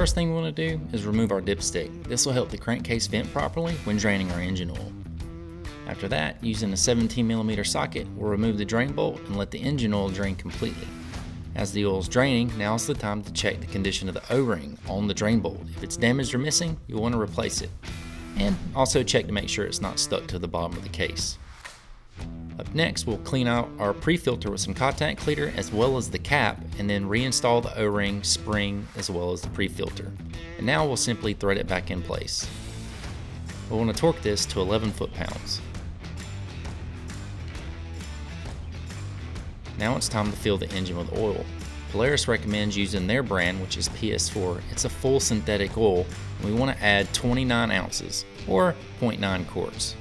first thing we want to do is remove our dipstick. This will help the crankcase vent properly when draining our engine oil. After that, using a 17mm socket, we'll remove the drain bolt and let the engine oil drain completely. As the oil is draining, now is the time to check the condition of the O-ring on the drain bolt. If it's damaged or missing, you'll want to replace it. And also check to make sure it's not stuck to the bottom of the case. Up next, we'll clean out our pre-filter with some contact cleaner as well as the cap, and then reinstall the O-ring, spring, as well as the pre-filter. And now we'll simply thread it back in place. We'll want to torque this to 11 foot-pounds. Now it's time to fill the engine with oil. Polaris recommends using their brand, which is PS-4. It's a full synthetic oil, and we want to add 29 ounces, or 0.9 quarts.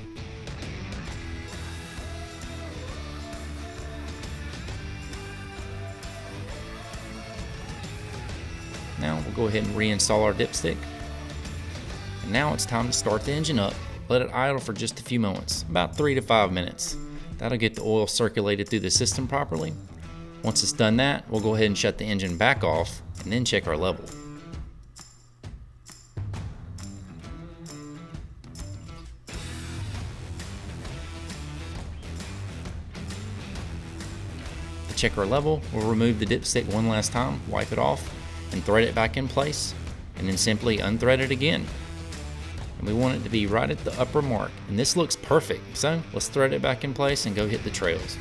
Now we'll go ahead and reinstall our dipstick. And now it's time to start the engine up. Let it idle for just a few moments, about 3 to 5 minutes. That'll get the oil circulated through the system properly. Once it's done that, we'll go ahead and shut the engine back off and then check our level. To check our level, we'll remove the dipstick one last time, wipe it off, and thread it back in place, and then simply unthread it again. And we want it to be right at the upper mark, and this looks perfect, so let's thread it back in place and go hit the trails.